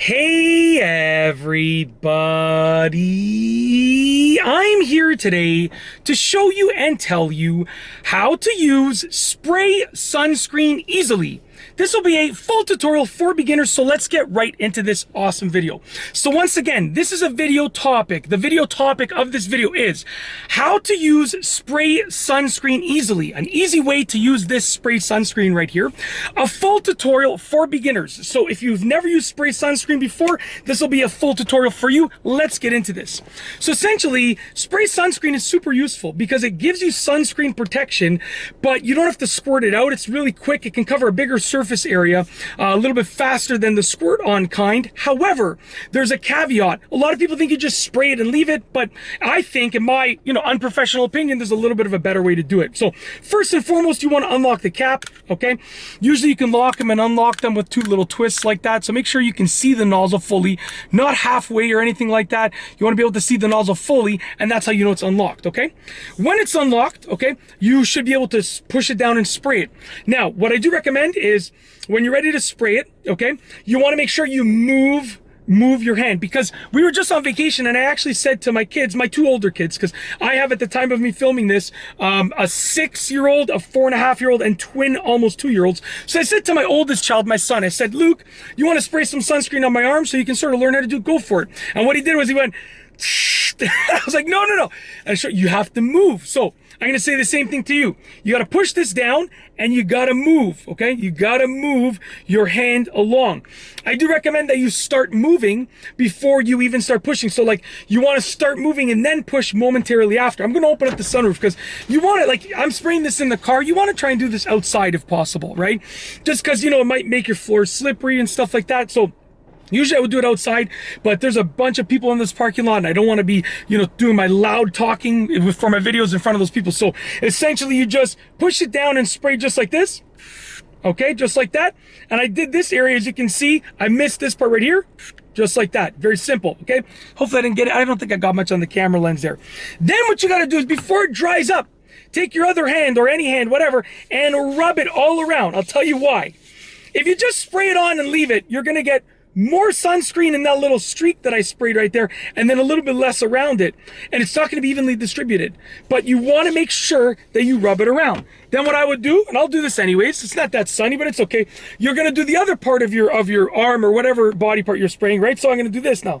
Hey everybody! I'm here today to show you and tell you how to use spray sunscreen easily. This will be a full tutorial for beginners, so let's get right into this awesome video. So once again, this is a video topic. The video topic of this video is how to use spray sunscreen easily. An easy way to use this spray sunscreen right here. A full tutorial for beginners. So if you've never used spray sunscreen before, this will be a full tutorial for you. Let's get into this. So essentially, spray sunscreen is super useful because it gives you sunscreen protection, but you don't have to squirt it out. It's really quick. It can cover a bigger surface area a little bit faster than the squirt on kind. However, there's a caveat. A lot of people think you just spray it and leave it, but I think, in my unprofessional opinion, there's a little bit of a better way to do it. So first and foremost, you want to unlock the cap. Okay, usually you can lock them and unlock them with two little twists like that, so make sure you can see the nozzle fully, not halfway or anything like that. You want to be able to see the nozzle fully, and that's how you know it's unlocked. Okay, when it's unlocked, okay, you should be able to push it down and spray it. Now what I do recommend is when you're ready to spray it, okay, you want to make sure you move your hand, because we were just on vacation and I actually said to my kids, my two older kids, because I have at the time of me filming this a 6-year-old, a 4.5-year-old, and twin almost 2-year-olds. So I said to my oldest child, my son, I said, Luke, you want to spray some sunscreen on my arm so you can sort of learn how to do, go for it. And what he did was he went I was like, no. And I showed you have to move. So I'm going to say the same thing to you. You got to push this down and you got to move, okay? You got to move your hand along. I do recommend that you start moving before you even start pushing. So like you want to start moving and then push momentarily after. I'm going to open up the sunroof because you want it, like I'm spraying this in the car. You want to try and do this outside if possible, right? Just because, it might make your floor slippery and stuff like that. So usually I would do it outside, but there's a bunch of people in this parking lot and I don't want to be, doing my loud talking for my videos in front of those people. So essentially you just push it down and spray just like this. Okay, just like that. And I did this area, as you can see, I missed this part right here. Just like that. Very simple, okay? Hopefully I didn't get it. I don't think I got much on the camera lens there. Then what you got to do is before it dries up, take your other hand or any hand, whatever, and rub it all around. I'll tell you why. If you just spray it on and leave it, you're going to get more sunscreen in that little streak that I sprayed right there, and then a little bit less around it, and it's not going to be evenly distributed. But you want to make sure that you rub it around. Then what I would do, and I'll do this anyways, it's not that sunny, but it's okay, you're going to do the other part of your arm or whatever body part you're spraying, right? So I'm going to do this now,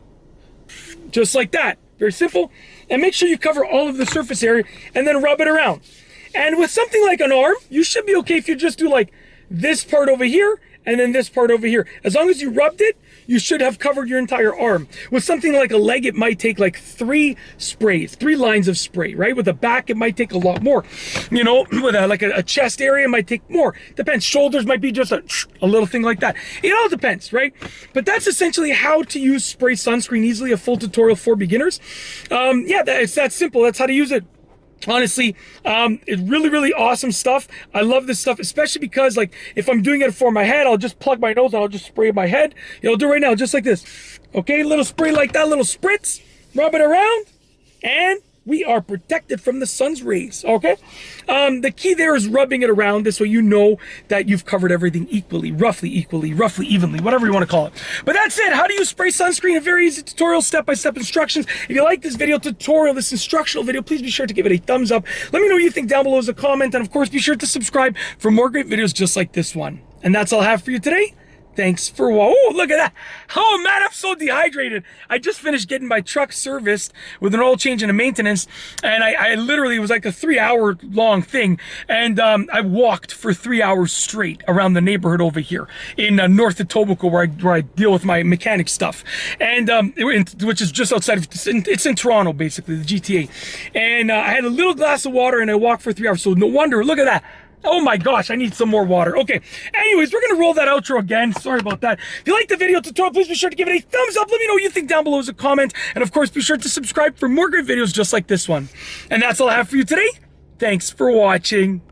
just like that. Very simple. And make sure you cover all of the surface area and then rub it around. And with something like an arm, you should be okay if you just do like this part over here and then this part over here. As long as you rubbed it, you should have covered your entire arm. With something like a leg, it might take like 3 lines of spray, right? With a back, it might take a lot more. With a chest area, it might take more. Depends. Shoulders might be just a little thing like that. It all depends, right? But that's essentially how to use spray sunscreen easily, a full tutorial for beginners. Yeah, it's that simple. That's how to use it. Honestly, it's really awesome stuff. I love this stuff, especially because like if I'm doing it for my head, I'll just plug my nose and I'll just spray my head. I'll do it right now, just like this. Okay, little spray like that, little spritz, rub it around, and we are protected from the sun's rays, okay? The key there is rubbing it around this way you know that you've covered everything equally, roughly evenly, whatever you want to call it. But that's it. How do you spray sunscreen? A very easy tutorial, step-by-step instructions. If you like this video tutorial, this instructional video, please be sure to give it a thumbs up. Let me know what you think down below as a comment, and of course, be sure to subscribe for more great videos just like this one. And that's all I have for you today. Thanks for watching. Oh, look at that. Oh man, I'm so dehydrated. I just finished getting my truck serviced with an oil change and a maintenance. And I literally, it was like a 3-hour long thing. And I walked for 3 hours straight around the neighborhood over here in north of Etobicoke where I deal with my mechanic stuff. And which is just outside of, it's in Toronto, basically, the GTA. And I had a little glass of water and I walked for 3 hours. So no wonder, look at that. Oh my gosh, I need some more water. Okay, anyways, we're going to roll that outro again. Sorry about that. If you like the video tutorial, please be sure to give it a thumbs up. Let me know what you think down below as a comment. And of course, be sure to subscribe for more great videos just like this one. And that's all I have for you today. Thanks for watching.